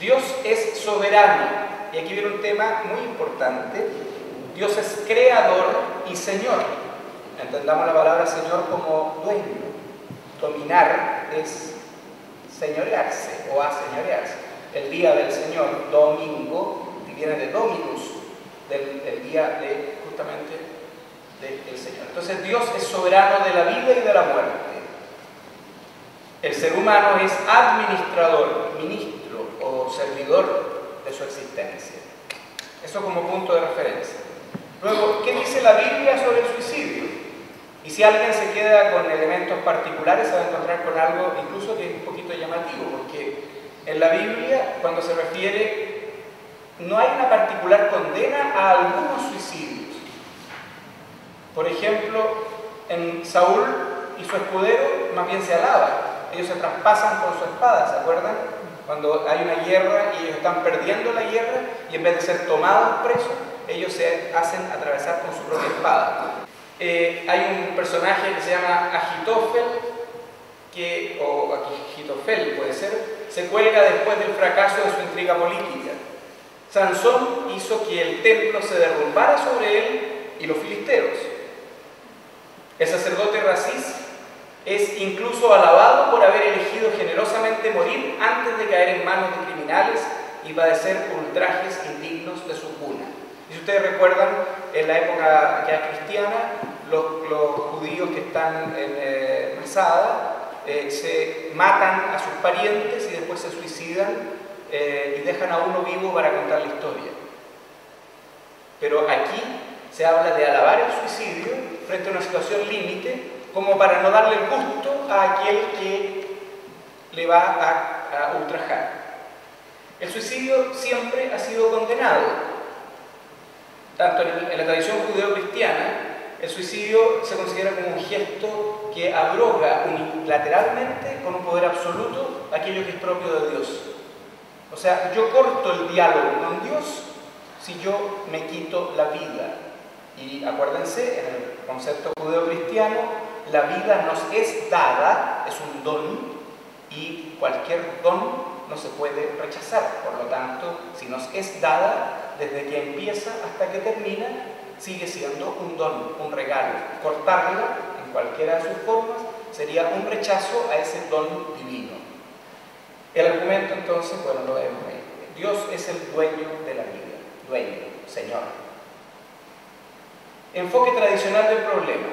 Dios es soberano. Y aquí viene un tema muy importante. Dios es creador y Señor. Entendamos la palabra Señor como dueño. Dominar es señorearse o aseñorearse. El día del Señor, domingo, viene de Dominus, del día de, justamente, del Señor. Entonces Dios es soberano de la vida y de la muerte. El ser humano es administrador, ministro o servidor de su existencia. Eso como punto de referencia. Luego, ¿qué dice la Biblia sobre el suicidio? Y si alguien se queda con elementos particulares, se va a encontrar con algo incluso que es un poquito llamativo, porque en la Biblia, cuando se refiere, no hay una particular condena a algunos suicidios. Por ejemplo, en Saúl y su escudero más bien se alaba. Ellos se traspasan con su espada, ¿se acuerdan? Cuando hay una guerra y ellos están perdiendo la guerra y en vez de ser tomados presos, ellos se hacen atravesar con su propia espada. Hay un personaje que se llama Agitofel, o Agitofel puede ser, se cuelga después del fracaso de su intriga política. Sansón hizo que el templo se derrumbara sobre él y los filisteos. El sacerdote Racis es incluso alabado por haber elegido generosamente morir antes de caer en manos de criminales y padecer ultrajes indignos de su cuna. Y si ustedes recuerdan, en la época ya cristiana, los judíos que están en Masada se matan a sus parientes y después se suicidan y dejan a uno vivo para contar la historia. Pero aquí se habla de alabar el suicidio frente a una situación límite, como para no darle el gusto a aquel que le va a ultrajar. El suicidio siempre ha sido condenado. Tanto en la tradición judeo-cristiana, el suicidio se considera como un gesto que abroga unilateralmente, con un poder absoluto, aquello que es propio de Dios. O sea, yo corto el diálogo con Dios si yo me quito la vida. Y acuérdense, en el concepto judeo-cristiano, la vida nos es dada, es un don, y cualquier don no se puede rechazar. Por lo tanto, si nos es dada, desde que empieza hasta que termina, sigue siendo un don, un regalo. Cortarla, en cualquiera de sus formas, sería un rechazo a ese don divino. El argumento, entonces, bueno, lo vemos ahí. Dios es el dueño de la vida, dueño, Señor. Enfoque tradicional del problema.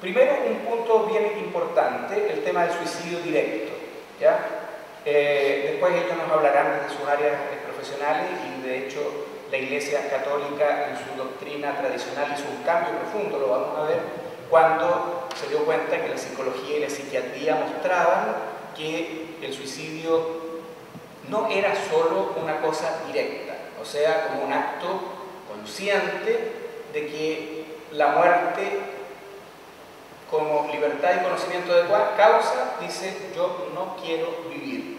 Primero, un punto bien importante, el tema del suicidio directo, ¿ya? Después ellos nos hablarán de sus áreas profesionales y de hecho la Iglesia Católica en su doctrina tradicional hizo un cambio profundo, lo vamos a ver, cuando se dio cuenta que la psicología y la psiquiatría mostraban que el suicidio no era solo una cosa directa, o sea, como un acto consciente de que la muerte, como libertad y conocimiento de causa, dice: yo no quiero vivir.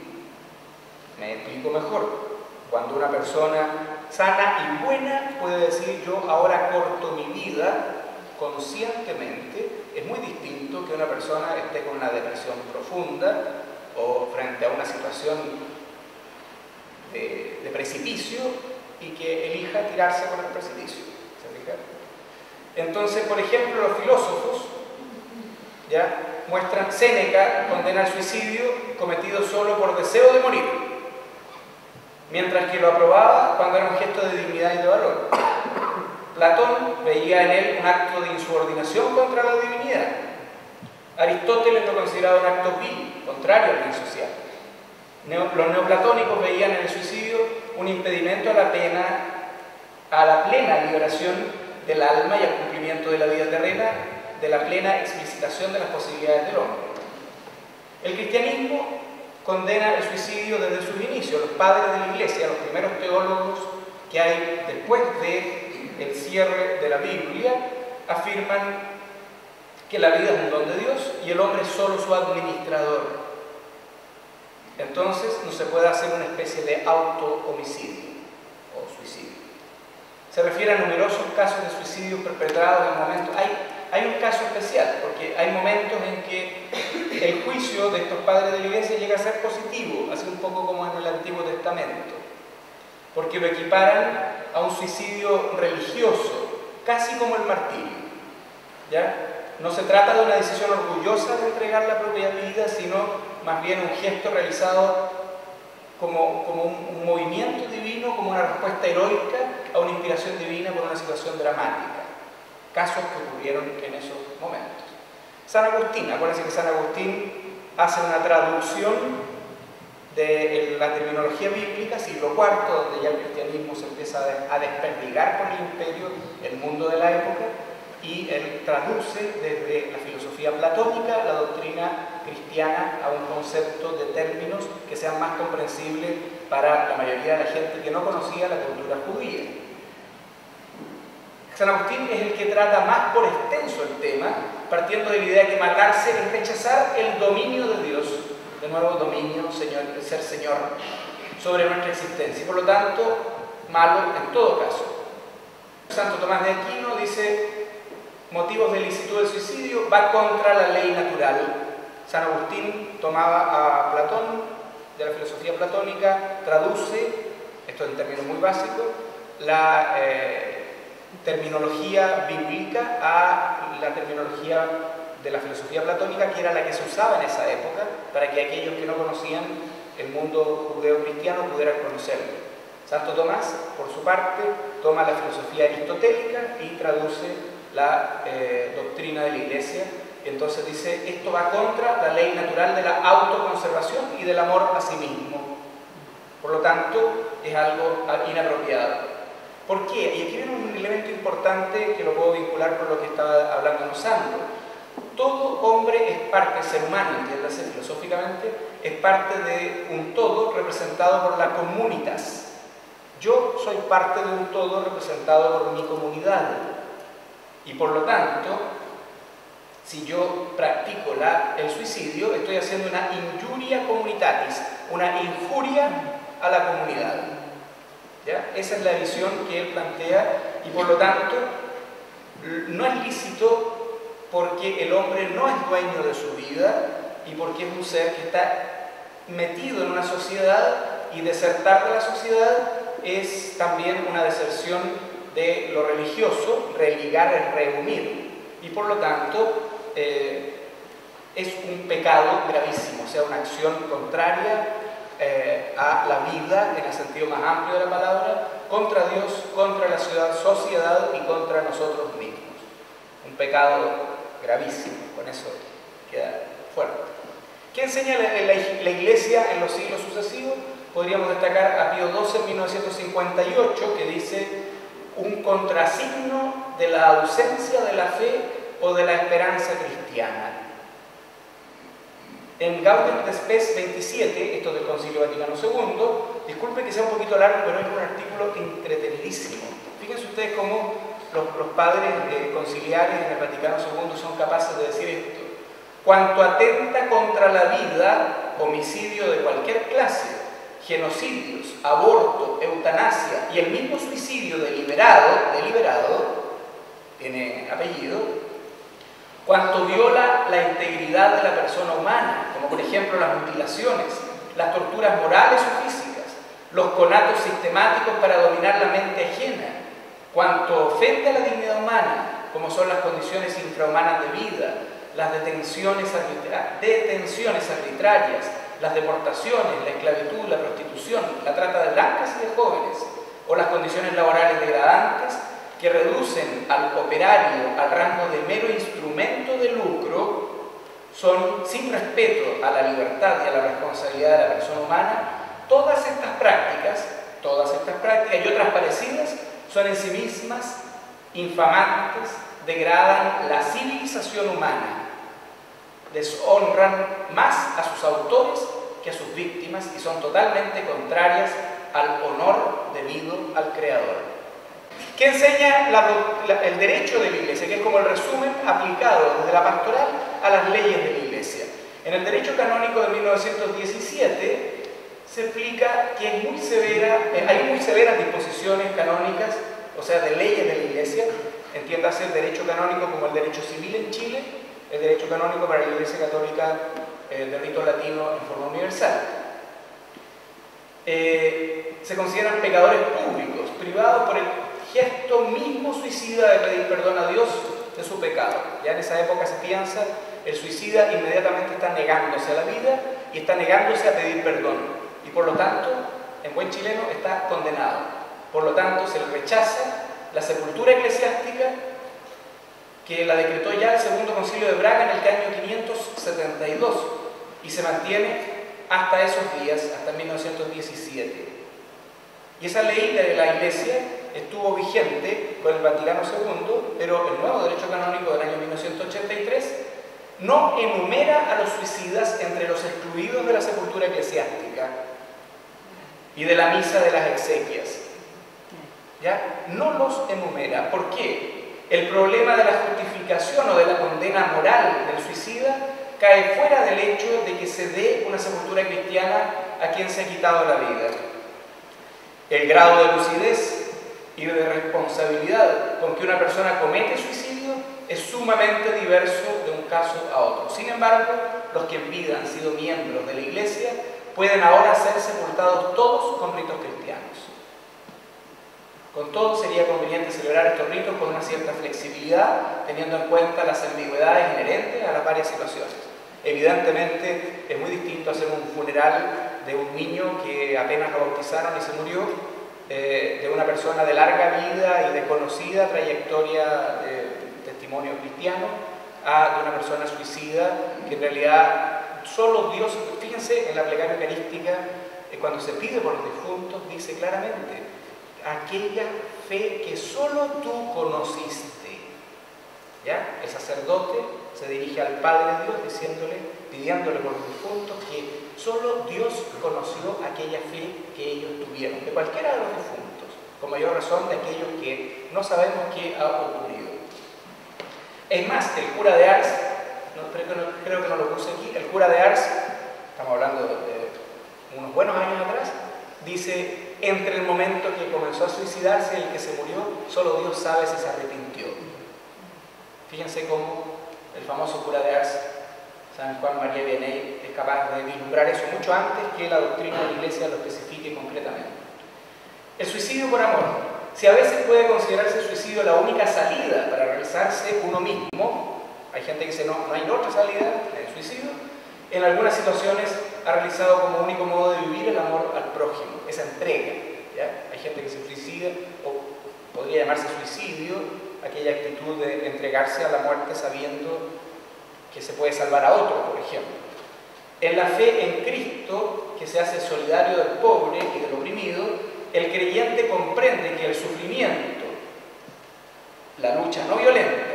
Me explico mejor. Cuando una persona sana y buena puede decir: yo ahora corto mi vida conscientemente, es muy distinto que una persona esté con una depresión profunda o frente a una situación de precipicio y que elija tirarse por el precipicio. ¿Se fijan? Entonces, por ejemplo, los filósofos ya muestran, Séneca condena el suicidio cometido solo por deseo de morir, mientras que lo aprobaba cuando era un gesto de dignidad y de valor. Platón veía en él un acto de insubordinación contra la divinidad. Aristóteles lo consideraba un acto vil, contrario al bien social. Los neoplatónicos veían en el suicidio un impedimento a la plena liberación del alma y al cumplimiento de la vida terrena, de la plena explicitación de las posibilidades del hombre. El cristianismo condena el suicidio desde sus inicios. Los padres de la Iglesia, los primeros teólogos que hay después del cierre de la Biblia, afirman que la vida es un don de Dios y el hombre es solo su administrador. Entonces no se puede hacer una especie de auto-homicidio o suicidio. Se refiere a numerosos casos de suicidio perpetrados en momentos. Hay un caso especial, porque hay momentos en que el juicio de estos padres de la iglesia llega a ser positivo, así un poco como en el Antiguo Testamento, porque lo equiparan a un suicidio religioso, casi como el martirio. ¿Ya? No se trata de una decisión orgullosa de entregar la propia vida, sino más bien un gesto realizado como un movimiento divino, como una respuesta heroica a una inspiración divina por una situación dramática. Casos que ocurrieron en esos momentos. San Agustín, acuérdense que San Agustín hace una traducción de la terminología bíblica, siglo IV, donde ya el cristianismo se empieza a desperdigar por el imperio, el mundo de la época, y él traduce desde la filosofía platónica la doctrina cristiana a un concepto de términos que sean más comprensibles para la mayoría de la gente que no conocía la cultura judía. San Agustín es el que trata más por extenso el tema, partiendo de la idea de que matarse es rechazar el dominio de Dios, de nuevo dominio, señor, ser Señor sobre nuestra existencia, y por lo tanto, malo en todo caso. Santo Tomás de Aquino dice: motivos de ilicitud del suicidio, va contra la ley natural. San Agustín tomaba a Platón, de la filosofía platónica, traduce, esto en términos muy básicos, la terminología bíblica a la terminología de la filosofía platónica, que era la que se usaba en esa época, para que aquellos que no conocían el mundo judeo-cristiano pudieran conocerlo. Santo Tomás, por su parte, toma la filosofía aristotélica y traduce la doctrina de la Iglesia, y entonces dice: esto va contra la ley natural de la autoconservación y del amor a sí mismo. Por lo tanto, es algo inapropiado. ¿Por qué? Y aquí viene un elemento importante que lo puedo vincular con lo que estaba hablando Sandro. Todo hombre es parte, el ser humano, entiéndase filosóficamente, es parte de un todo representado por la comunitas. Yo soy parte de un todo representado por mi comunidad. Y por lo tanto, si yo practico el suicidio, estoy haciendo una injuria comunitatis, una injuria a la comunidad. ¿Ya? Esa es la visión que él plantea, y por lo tanto, no es lícito porque el hombre no es dueño de su vida y porque es un ser que está metido en una sociedad, y desertar de la sociedad es también una deserción de lo religioso. Religar es reunir, y por lo tanto es un pecado gravísimo, o sea, una acción contraria a la vida en el sentido más amplio de la palabra, contra Dios, contra la sociedad y contra nosotros mismos. Un pecado gravísimo, con eso queda fuerte. ¿Qué enseña la Iglesia en los siglos sucesivos? Podríamos destacar a Pío XII en 1958, que dice: un contrasigno de la ausencia de la fe o de la esperanza cristiana. En Gaudium et Spes 27, esto del Concilio Vaticano II, disculpe que sea un poquito largo, pero es un artículo entretenidísimo. Fíjense ustedes cómo los padres conciliares en el Vaticano II son capaces de decir esto: cuanto atenta contra la vida, homicidio de cualquier clase, genocidios, aborto, eutanasia y el mismo suicidio deliberado, tiene apellido, cuanto viola la integridad de la persona humana, como por ejemplo las mutilaciones, las torturas morales o físicas, los conatos sistemáticos para dominar la mente ajena, cuanto ofende a la dignidad humana, como son las condiciones infrahumanas de vida, las detenciones arbitrarias, las deportaciones, la esclavitud, la prostitución, la trata de blancas y de jóvenes, o las condiciones laborales degradantes que reducen al operario al rango de mero instrumento de lucro, son, sin respeto a la libertad y a la responsabilidad de la persona humana. Todas estas prácticas y otras parecidas son en sí mismas infamantes, degradan la civilización humana, deshonran más a sus autores que a sus víctimas y son totalmente contrarias al honor debido al Creador. ¿Qué enseña el derecho de la Iglesia? Que es como el resumen aplicado desde la pastoral a las leyes de la Iglesia. En el derecho canónico de 1917 se explica que es muy severa, hay muy severas disposiciones canónicas, o sea, de leyes de la Iglesia. Entiéndase el derecho canónico como el derecho civil en Chile, el derecho canónico para la Iglesia Católica de rito latino en forma universal. Se consideran pecadores públicos, privados por el gesto mismo suicida de pedir perdón a Dios de su pecado. Ya en esa época se piensa, el suicida inmediatamente está negándose a la vida y está negándose a pedir perdón. Y por lo tanto, en buen chileno, está condenado. Por lo tanto, se le rechaza la sepultura eclesiástica que la decretó ya el Segundo Concilio de Braga en el año 572 y se mantiene hasta esos días, hasta 1917. Y esa ley de la Iglesia estuvo vigente con el Vaticano II, pero el nuevo derecho canónico del año 1983 no enumera a los suicidas entre los excluidos de la sepultura eclesiástica y de la misa de las exequias. ¿Ya? No los enumera. ¿Por qué? El problema de la justificación o de la condena moral del suicida cae fuera del hecho de que se dé una sepultura cristiana a quien se ha quitado la vida. El grado de lucidez y de responsabilidad con que una persona comete suicidio es sumamente diverso de un caso a otro. Sin embargo, los que en vida han sido miembros de la Iglesia pueden ahora ser sepultados todos con ritos cristianos. Con todo, sería conveniente celebrar estos ritos con una cierta flexibilidad, teniendo en cuenta las ambigüedades inherentes a las varias situaciones. Evidentemente, es muy distinto hacer un funeral de un niño que apenas lo bautizaron y se murió, de una persona de larga vida y de conocida trayectoria de testimonio cristiano, a de una persona suicida que en realidad solo Dios, fíjense en la plegaria eucarística, cuando se pide por los difuntos, dice claramente: aquella fe que solo tú conociste. ¿Ya? El sacerdote se dirige al Padre Dios pidiéndole por los difuntos que solo Dios conoció aquella fe que ellos tuvieron, de cualquiera de los difuntos, con mayor razón de aquellos que no sabemos qué ha ocurrido. Es más, el cura de Ars, creo que no lo puse aquí, el cura de Ars, estamos hablando de unos buenos años atrás, dice: entre el momento que comenzó a suicidarse y el que se murió, solo Dios sabe si se arrepintió. Fíjense cómo el famoso cura de Ars, San Juan María Vianney, es capaz de vislumbrar eso mucho antes que la doctrina de la Iglesia lo especifique concretamente. El suicidio por amor. Si a veces puede considerarse el suicidio la única salida para realizarse uno mismo, hay gente que dice no hay otra salida, el suicidio, en algunas situaciones ha realizado como único modo de vivir el amor al prójimo, esa entrega. ¿Ya? Hay gente que se suicida, o podría llamarse suicidio, aquella actitud de entregarse a la muerte sabiendo que se puede salvar a otro, por ejemplo. En la fe en Cristo, que se hace solidario del pobre y del oprimido, el creyente comprende que el sufrimiento, la lucha no violenta,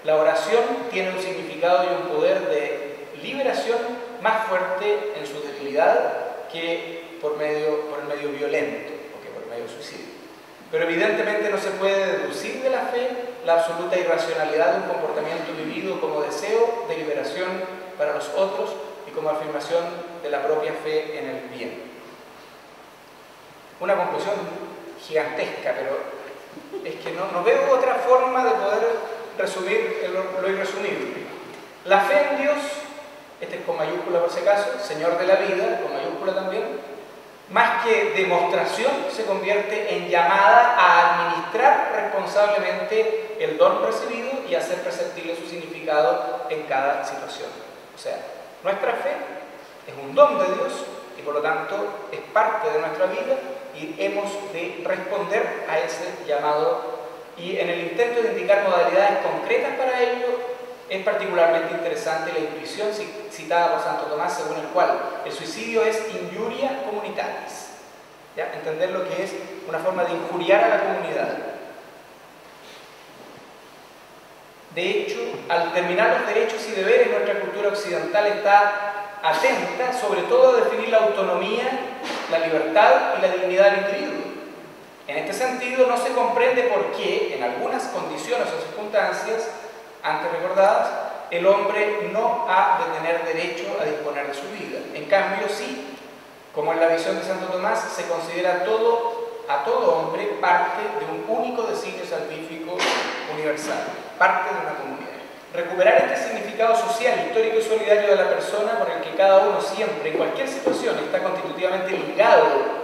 la oración tiene un significado y un poder de liberación más fuerte en su debilidad que por el medio violento o que por el medio suicidio. Pero evidentemente no se puede deducir de la fe la absoluta irracionalidad de un comportamiento vivido como deseo de liberación para los otros y como afirmación de la propia fe en el bien. Una conclusión gigantesca, pero es que no veo otra forma de poder resumir lo irresumible. La fe en Dios, este es con mayúscula por si acaso, Señor de la vida, con mayúscula también, más que demostración, se convierte en llamada a administrar responsablemente el don recibido y hacer perceptible su significado en cada situación. O sea, nuestra fe es un don de Dios y por lo tanto es parte de nuestra vida y hemos de responder a ese llamado, y en el intento de indicar modalidades concretas para ello es particularmente interesante la intuición citada por Santo Tomás, según el cual el suicidio es injuria comunitatis. ¿Ya? Entender lo que es una forma de injuriar a la comunidad. De hecho, al terminar los derechos y deberes, nuestra cultura occidental está atenta sobre todo a definir la autonomía, la libertad y la dignidad del individuo. En este sentido, no se comprende por qué, en algunas condiciones o circunstancias antes recordadas, el hombre no ha de tener derecho a disponer de su vida. En cambio, sí, como en la visión de Santo Tomás, se considera a todo hombre parte de un único designio salvífico universal, parte de una comunidad. recuperar este significado social, histórico y solidario de la persona por el que cada uno siempre, en cualquier situación, está constitutivamente ligado